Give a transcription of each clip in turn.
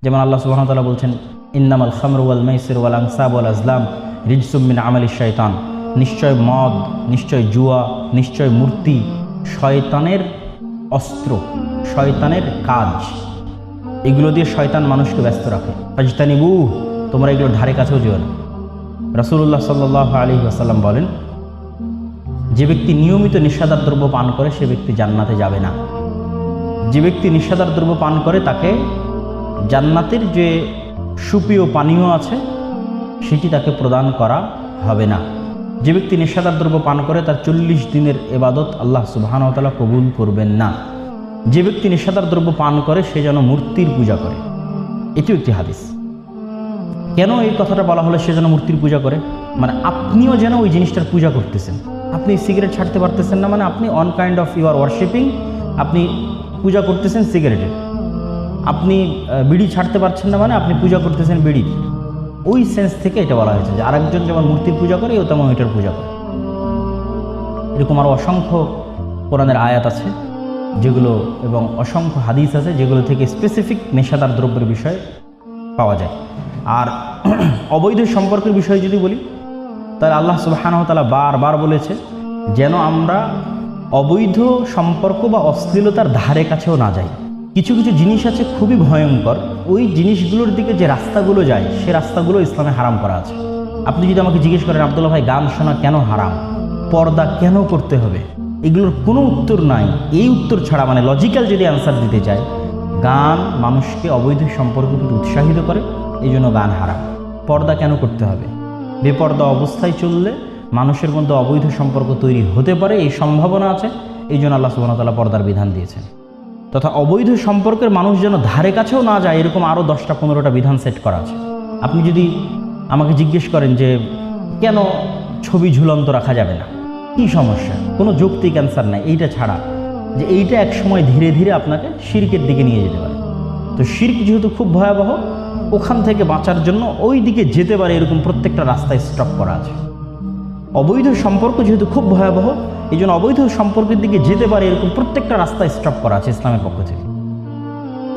যেমন আল্লাহ সুবহানাহু ওয়া তাআলা বলছেন, ইন্নামাল খামরু ওয়াল মাইসিরু ওয়াল আনসাবু ওয়াল আজলাম রিজসুম মিন আমালিশ শাইতান। নিশ্চয় মদ, নিশ্চয় জুয়া, নিশ্চয় মূর্তি শয়তানের অস্ত্র, শয়তানের কাজ। এগুলো দিয়ে শয়তান মানুষকে ব্যস্ত রাখে। ফাজতানিবু, তোমরা এগুলোর ধারে কাছেও যেও না। রাসূলুল্লাহ সাল্লাল্লাহু আলাইহি ওয়াসাল্লাম বলেন, যে ব্যক্তি নিয়মিত নেশাদার দ্রব্য পান করে সে ব্যক্তি জান্নাতে যাবে না। যে ব্যক্তি নেশাদার দ্রব্য পান করে তাকে জান্নাতের যে সুপ্রিয় পানীয় আছে সেটি তাকে প্রদান করা হবে না। যে ব্যক্তি নেশাদার দ্রব্য পান করে তার 40 দিনের ইবাদত আল্লাহ সুবহানাহু ওয়া তাআলা কবুল করবেন না। যে ব্যক্তি নেশাদার দ্রব্য পান করে সে যেন মূর্তির পূজা করে। এটিও একটি হাদিস। কেন এই কথাটা বলা হলো সে যেন মূর্তির পূজা করে? মানে আপনিও যেন ওই জিনিসটার পূজা করতেছেন। আপনি সিগারেট ছাড়তে পারতেছেন না, মানে আপনি on kind of you are worshipping, আপনি পূজা করতেছেন সিগারেটের। আপনি বিড়ি ছাড়তে পারছেন না, মানে আপনি পূজা করতেছেন বিড়ির। ওই সেন্স থেকে এটা বলা হয়েছে যে আরেকজন যেমন মূর্তির পূজা করে ও তেমন ওইটার পূজা করে। এরকম আরও অসংখ্য কোরআনের আয়াত আছে যেগুলো, এবং অসংখ্য হাদিস আছে যেগুলো থেকে স্পেসিফিক নেশাদার দ্রব্যের বিষয় পাওয়া যায়। আর অবৈধ সম্পর্কের বিষয়ে যদি বলি, তাহলে আল্লাহ সুবহানাহু ওয়া তাআলা বারবার বলেছে যেন আমরা অবৈধ সম্পর্ক বা অশ্লীলতার ধারে কাছেও না যাই। কিছু কিছু জিনিস আছে খুবই ভয়ঙ্কর, ওই জিনিসগুলোর দিকে যে রাস্তাগুলো যায় সে রাস্তাগুলো ইসলামে হারাম করা আছে। আপনি যদি আমাকে জিজ্ঞেস করেন, আব্দুল্লাহ ভাই গান শোনা কেন হারাম, পর্দা কেন করতে হবে, এগুলোর কোনো উত্তর নাই। এই উত্তর ছাড়া, মানে লজিক্যাল যদি অ্যান্সার দিতে চায়, গান মানুষকে অবৈধ সম্পর্কের প্রতি উৎসাহিত করে, এই জন্য গান হারাম। পর্দা কেন করতে হবে? বেপর্দা অবস্থায় চললে মানুষের মধ্যে অবৈধ সম্পর্ক তৈরি হতে পারে, এই সম্ভাবনা আছে। এই জন্য আল্লাহ সুবহানাহু ওয়া তাআলা পর্দার বিধান দিয়েছেন। তথা অবৈধ সম্পর্কের মানুষ যেন ধারে কাছেও না যায়, এরকম আরও 10টা-15টা বিধান সেট করা আছে। আপনি যদি আমাকে জিজ্ঞেস করেন যে কেন ছবি ঝুলন্ত রাখা যাবে না, কি সমস্যা, কোনো যৌক্তিক অ্যান্সার নাই এইটা ছাড়া, যে এইটা এক সময় ধীরে ধীরে আপনাকে শিরকের দিকে নিয়ে যেতে পারে। তো শিরক যেহেতু খুব ভয়াবহ, ওখান থেকে বাঁচার জন্য ওই দিকে যেতে পারে এরকম প্রত্যেকটা রাস্তায় স্টপ করা আছে। অবৈধ সম্পর্ক যেহেতু খুব ভয়াবহ, এই জন্য অবৈধ সম্পর্কের দিকে যেতে পারে এরকম প্রত্যেকটা রাস্তায় স্টপ করা আছে ইসলামের পক্ষ থেকে।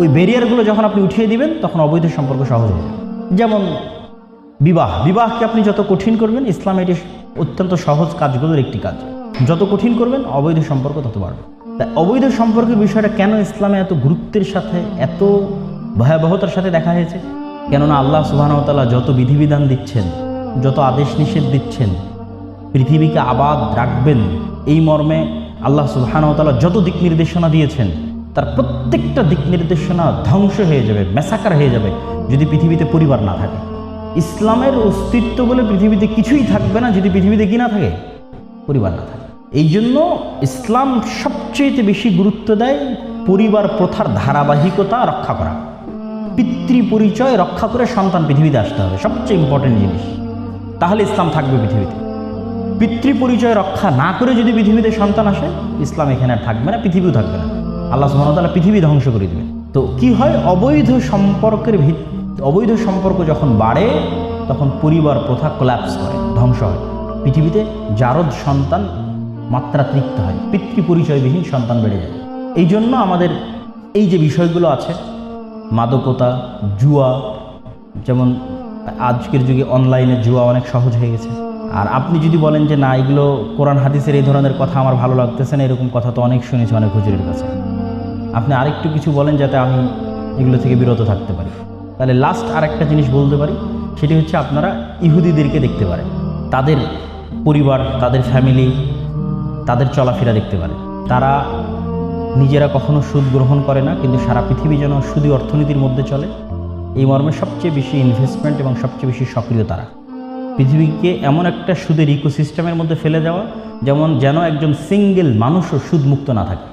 ওই ব্যারিয়ারগুলো যখন আপনি উঠিয়ে দিবেন তখন অবৈধ সম্পর্ক সহজ হয়ে যাবে। যেমন বিবাহকে আপনি যত কঠিন করবেন, ইসলামে এটি অত্যন্ত সহজ কাজগুলোর একটি কাজ। যত কঠিন করবেন অবৈধ সম্পর্ক তত বাড়বে। তাই অবৈধ সম্পর্কের বিষয়টা কেন ইসলামে এত গুরুত্বের সাথে, এত ভয়াবহতার সাথে দেখা হয়েছে? কেননা আল্লাহ সুবহানাহু ওয়া তাআলা যত বিধিবিধান দিচ্ছেন, যত আদেশ নিষেধ দিচ্ছেন, পৃথিবীকে আবাদ রাখবেন এই মর্মে আল্লাহ সুবহানাহু ওয়া তাআলা যত দিক নির্দেশনা দিয়েছেন, তার প্রত্যেকটা দিক নির্দেশনা ধ্বংস হয়ে যাবে, ম্যাসাকার হয়ে যাবে যদি পৃথিবীতে পরিবার না থাকে। ইসলামের অস্তিত্ব বলে পৃথিবীতে কিছুই থাকবে না যদি পৃথিবীতে কি না থাকে, পরিবার না থাকে। এই জন্য ইসলাম সবচেয়ে বেশি গুরুত্ব দেয় পরিবার প্রথার ধারাবাহিকতা রক্ষা করা। পিতৃ পরিচয় রক্ষা করে সন্তান পৃথিবীতে আসতে হবে, সবচেয়ে ইম্পর্টেন্ট জিনিস। তাহলে ইসলাম থাকবে পৃথিবীতে। পিতৃ পরিচয় রক্ষা না করে যদি পৃথিবীতে সন্তান আসে, ইসলাম এখানে আর থাকবে না, পৃথিবীও থাকবে না। আল্লাহ সুবহানাহু ওয়া তাআলা পৃথিবী ধ্বংস করে দেবে। তো কি হয়, অবৈধ সম্পর্ক যখন বাড়ে তখন পরিবার প্রথা কোল্যাপস করে, ধ্বংস হয়। পৃথিবীতে জারদ সন্তান মাত্রাতিরিক্ত হয়, পিতৃ পরিচয়বিহীন সন্তান বেড়ে যায়। এই জন্য আমাদের এই যে বিষয়গুলো আছে, মাদকতা, জুয়া, যেমন আজকের যুগে অনলাইনে জুয়া অনেক সহজ হয়ে গেছে। আর আপনি যদি বলেন যে না, এগুলো কোরআন হাদিসের এই ধরনের কথা আমার ভালো লাগতেছে না, এরকম কথা তো অনেক শুনেছি অনেক হুজুরের কাছে, আপনি আরেকটু কিছু বলেন যাতে আমি এগুলো থেকে বিরত থাকতে পারি। তাহলে লাস্ট আরেকটা জিনিস বলতে পারি, সেটি হচ্ছে আপনারা ইহুদিদেরকে দেখতে পারেন, তাদের পরিবার, তাদের ফ্যামিলি, তাদের চলাফেরা দেখতে পারেন। তারা নিজেরা কখনো সুদ গ্রহণ করে না, কিন্তু সারা পৃথিবী যেন সুদী অর্থনীতির মধ্যে চলে, এই মর্মে সবচেয়ে বেশি ইনভেস্টমেন্ট এবং সবচেয়ে বেশি সক্রিয় তারা। পৃথিবীকে এমন একটা সুদের ইকোসিস্টেমের মধ্যে ফেলে দেওয়া যেন একজন সিঙ্গেল মানুষও সুদমুক্ত না থাকে।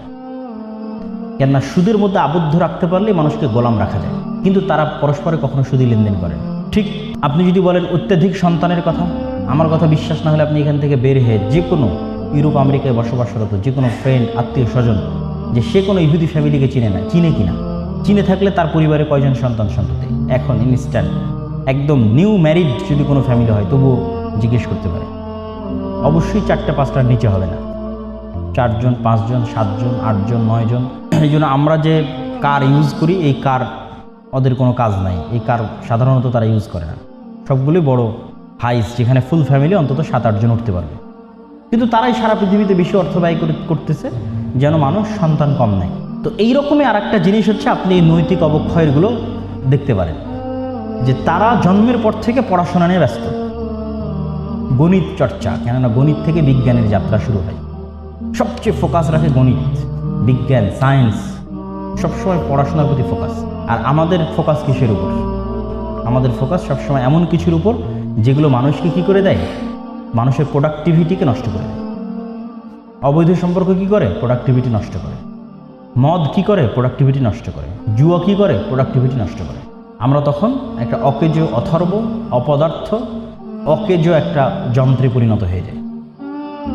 কেননা সুদের মধ্যে আবদ্ধ রাখতে পারলে মানুষকে গোলাম রাখা যায়, কিন্তু তারা পরস্পরে কখনো সুদী লেনদেন করেন। ঠিক আপনি যদি বলেন অত্যাধিক সন্তানের কথা, আমার কথা বিশ্বাস না হলে আপনি এখান থেকে বের হয়ে যে কোনো ইউরোপ আমেরিকায় বসবাসরত যে কোনো ফ্রেন্ড, আত্মীয় স্বজন, যে সে কোনো ইহুদি ফ্যামিলিকে চিনে না, চিনে কিনা, চিনে থাকলে তার পরিবারে কয়জন সন্ততি এখন ইনস্ট্যান্ট, একদম নিউ ম্যারিড যদি কোনো ফ্যামিলি হয় তবুও জিজ্ঞেস করতে পারে। অবশ্যই 4-5টার নিচে হবে না, 4 জন, 5 জন, 7 জন, 8 জন, 9 জন। এই জন্য আমরা যে কার ইউজ করি, এই কার ওদের কোনো কাজ নাই, এই কার সাধারণত তারা ইউজ করে না। সবগুলোই বড় হাইস, যেখানে ফুল ফ্যামিলি অন্তত 7-8 জন উঠতে পারবে। কিন্তু তারাই সারা পৃথিবীতে বেশি অর্থ ব্যয় করতেছে যেন মানুষ সন্তান কম নেয়। তো এইরকমই আর একটা জিনিস হচ্ছে, আপনি এই নৈতিক অবক্ষয়গুলো দেখতে পারেন যে তারা জন্মের পর থেকে পড়াশোনা নিয়ে ব্যস্ত, গণিত চর্চা, কেননা গণিত থেকে বিজ্ঞানের যাত্রা শুরু হয়। সবচেয়ে ফোকাস রাখে গণিত, বিজ্ঞান, সায়েন্স, সবসময় পড়াশোনার প্রতি ফোকাস। আর আমাদের ফোকাস কিসের উপর? আমাদের ফোকাস সবসময় এমন কিছুর উপর যেগুলো মানুষকে কি করে দেয়? মানুষের প্রোডাক্টিভিটিকে নষ্ট করে দেয়। অবৈধ সম্পর্ক কি করে? প্রোডাক্টিভিটি নষ্ট করে। মদ কি করে? প্রোডাক্টিভিটি নষ্ট করে। জুয়া কি করে? প্রোডাক্টিভিটি নষ্ট করে। আমরা তখন একটা অকেজো, অথর্ব, অপদার্থ, অকেজো একটা যন্ত্রে পরিণত হয়ে যায়।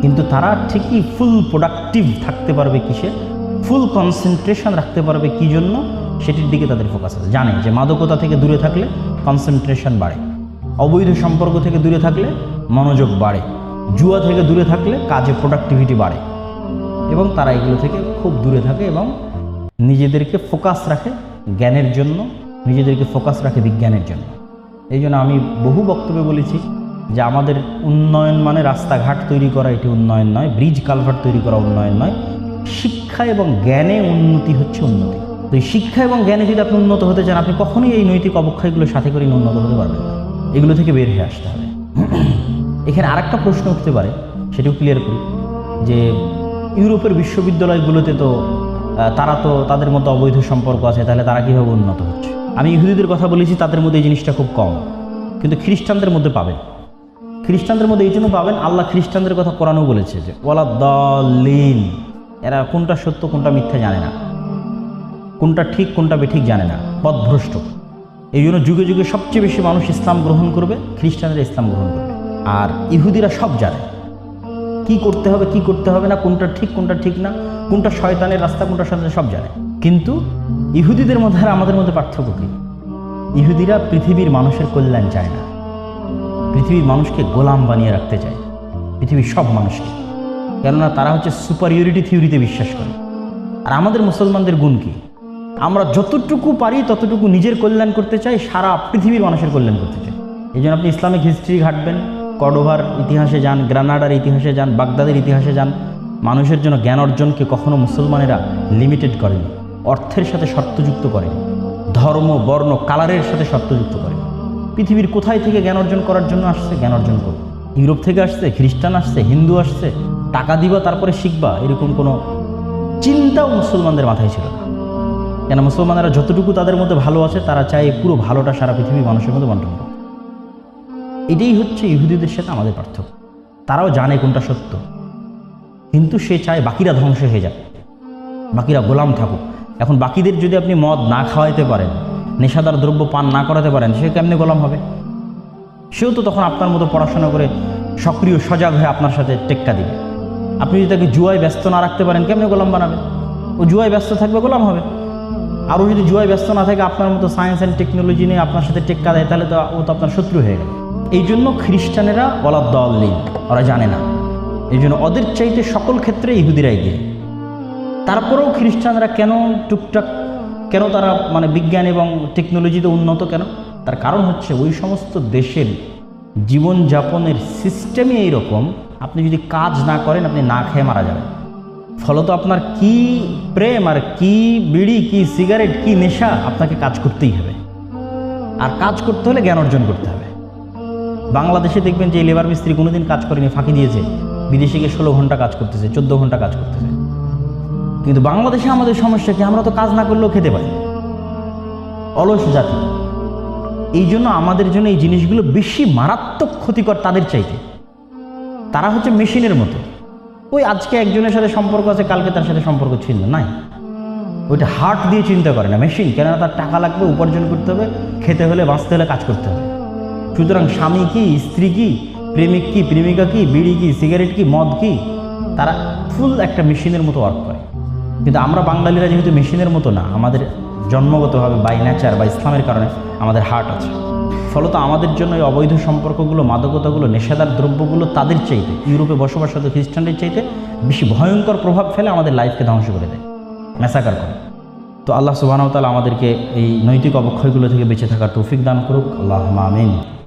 কিন্তু তারা ঠিকই ফুল প্রোডাক্টিভ থাকতে পারবে কিসে? ফুল কনসেন্ট্রেশন রাখতে পারবে কি জন্য? সেটির দিকে তাদের ফোকাস আছে। জানে যে মাদকতা থেকে দূরে থাকলে কনসেন্ট্রেশন বাড়ে, অবৈধ সম্পর্ক থেকে দূরে থাকলে মনোযোগ বাড়ে, জুয়া থেকে দূরে থাকলে কাজে প্রোডাক্টিভিটি বাড়ে। এবং তারা এগুলো থেকে খুব দূরে থাকে এবং নিজেদেরকে ফোকাস রাখে জ্ঞানের জন্য, নিজেদেরকে ফোকাস রাখে বিজ্ঞানের জন্য। এই জন্য আমি বহু বক্তব্যে বলেছি যে আমাদের উন্নয়ন মানে রাস্তাঘাট তৈরি করা, এটি উন্নয়ন নয়। ব্রিজ কালভার্ট তৈরি করা উন্নয়ন নয়। শিক্ষা এবং জ্ঞানে উন্নতি হচ্ছে উন্নতি। তো এই শিক্ষা এবং জ্ঞানে যদি আপনি উন্নত হতে চান, আপনি কখনোই এই নৈতিক অবক্ষয়গুলো সাথে করে উন্নত হতে পারবেন না। এগুলো থেকে বের হয়ে আসতে হবে। এখানে আরেকটা প্রশ্ন উঠতে পারে, সেটাও ক্লিয়ার করি, যে ইউরোপের বিশ্ববিদ্যালয়গুলোতে তো তারা তো তাদের মধ্যে অবৈধ সম্পর্ক আছে, তাহলে তারা কীভাবে উন্নত হচ্ছে? আমি ইহুদিদের কথা বলেছি, তাদের মধ্যে এই জিনিসটা খুব কম, কিন্তু খ্রিস্টানদের মধ্যে পাবেন। খ্রিস্টানদের মধ্যে এই জন্য পাবেন, আল্লাহ খ্রিস্টানদের কথা কোরআনেও বলেছে যে ওয়ালা দাল্লিন, এরা কোনটা সত্য কোনটা মিথ্যা জানে না, কোনটা ঠিক কোনটা বেঠিক জানে না, পথভ্রষ্ট। এই জন্য যুগে যুগে সবচেয়ে বেশি মানুষ ইসলাম গ্রহণ করবে, খ্রিস্টানরা ইসলাম গ্রহণ করবে। আর ইহুদিরা সব জানে কি করতে হবে কি করতে হবে না, কোনটা ঠিক কোনটা ঠিক না, কোনটা শয়তানের রাস্তা কোনটা শয়তানের, সব জানে। কিন্তু ইহুদিদের মধ্যে আর আমাদের মধ্যে পার্থক্য কী? ইহুদিরা পৃথিবীর মানুষের কল্যাণ চায় না, পৃথিবীর মানুষকে গোলাম বানিয়ে রাখতে চায়, পৃথিবীর সব মানুষকে। কেননা তারা হচ্ছে সুপারিয়রিটি থিওরিতে বিশ্বাস করে। আর আমাদের মুসলমানদের গুণ কি? আমরা যতটুকু পারি ততটুকু নিজের কল্যাণ করতে চাই, সারা পৃথিবীর মানুষের কল্যাণ করতে চাই। এই জন্য আপনি ইসলামিক হিস্ট্রি ঘাটবেন, কর্ডোভার ইতিহাসে যান, গ্রানাডার ইতিহাসে যান, বাগদাদের ইতিহাসে যান, মানুষের জন্য জ্ঞান অর্জনকে কখনো মুসলমানেরা লিমিটেড করেনি, অর্থের সাথে শর্তযুক্ত করেনি, ধর্ম, বর্ণ, কালারের সাথে শর্তযুক্ত করেনি। পৃথিবীর কোথায় থেকে জ্ঞান অর্জন করার জন্য আসছে, জ্ঞান অর্জন করো। ইউরোপ থেকে আসছে, খ্রিস্টান আসছে, হিন্দু আসছে, টাকা দিবা তারপরে শিখবা, এরকম কোনো চিন্তাও মুসলমানদের মাথায় ছিল না। কেন? মুসলমানেরা যতটুকু তাদের মধ্যে ভালো আছে, তারা চায় পুরো ভালোটা সারা পৃথিবীর মানুষের মধ্যে বন্টন করতে। এটাই হচ্ছে ইহুদিদের সাথে আমাদের পার্থক্য। তারাও জানে কোনটা সত্য, কিন্তু সে চায় বাকিরা ধ্বংস হয়ে যাক, বাকিরা গোলাম থাকুক। এখন বাকিদের যদি আপনি মদ না খাওয়াইতে পারেন, নেশাদার দ্রব্য পান না করাতে পারেন, সে কেমনে গোলাম হবে? সেও তো তখন আপনার মতো পড়াশোনা করে সক্রিয় সজাগ হয়ে আপনার সাথে টেক্কা দিবে। আপনি যদি তাকে জুয়ায় ব্যস্ত না রাখতে পারেন, কেমনে গোলাম বানাবে? ও জুয়ায় ব্যস্ত থাকবে, গোলাম হবে। আরও যদি জুয়ায় ব্যস্ত না থাকে, আপনার মতো সায়েন্স অ্যান্ড টেকনোলজি নিয়ে আপনার সাথে টেক্কা দেয়, তাহলে তো ও তো আপনার শত্রু হয়ে গেল। এই জন্য খ্রিস্টানেরা ওয়ালা দাল্লিন, ওরা জানে না। এই জন্য ওদের চাইতে সকল ক্ষেত্রে ইহুদিরা এগিয়ে। তারপরেও খ্রিস্টানরা কেন টুকটাক, কেন তারা মানে বিজ্ঞান এবং টেকনোলজিতে উন্নত কেন? তার কারণ হচ্ছে ওই সমস্ত দেশের জীবনযাপনের সিস্টেমই এইরকম, আপনি যদি কাজ না করেন আপনি না খেয়ে মারা যাবেন। ফলত আপনার কি প্রেম আর কি বিড়ি কি সিগারেট কি নেশা, আপনাকে কাজ করতেই হবে। আর কাজ করতে হলে জ্ঞান অর্জন করতে হবে। বাংলাদেশে দেখবেন যে লেবার মিস্ত্রি কোনোদিন কাজ করেনি, ফাঁকি দিয়েছে, বিদেশে গিয়ে 16 ঘন্টা কাজ করতেছে, 14 ঘন্টা কাজ করতেছে। কিন্তু বাংলাদেশে আমাদের সমস্যা কি? আমরা তো কাজ না করলেও খেতে পাই, অলস জাতি। এই জন্য আমাদের জন্য এই জিনিসগুলো বেশি মারাত্মক ক্ষতিকর তাদের চাইতে। তারা হচ্ছে মেশিনের মতো। ওই আজকে একজনের সাথে সম্পর্ক আছে, কালকে তার সাথে সম্পর্ক ছিল নাই। ওইটা হার্ট দিয়ে চিন্তা করে না, মেশিন। কেননা তার টাকা লাগবে, উপার্জন করতে হবে, খেতে হলে বাঁচতে হলে কাজ করতে হবে। সুতরাং স্বামী কি, স্ত্রী কি, প্রেমিক কি, প্রেমিকা কি, বিড়ি কি, সিগারেট কি, মদ কি, তারা ফুল একটা মেশিনের মতো ওয়ার্ক করে। কিন্তু আমরা বাঙালিরা যেহেতু মেশিনের মতো না, আমাদের জন্মগতভাবে বাই নেচার বা ইসলামের কারণে আমাদের হার্ট আছে। ফলত আমাদের জন্য এই অবৈধ সম্পর্কগুলো, মাদকতাগুলো, নেশাদার দ্রব্যগুলো তাদের চাইতে, ইউরোপে বসবাসরত খ্রিস্টানদের চাইতে বেশি ভয়ঙ্কর প্রভাব ফেলে, আমাদের লাইফকে ধ্বংস করে দেয়, ম্যাসাকার করে। তো আল্লাহ সুবহানাহু ওয়া তাআলা আমাদেরকে এই নৈতিক অবক্ষয়গুলো থেকে বেঁচে থাকার তৌফিক দান করুক। আল্লাহুম্মা আমিন।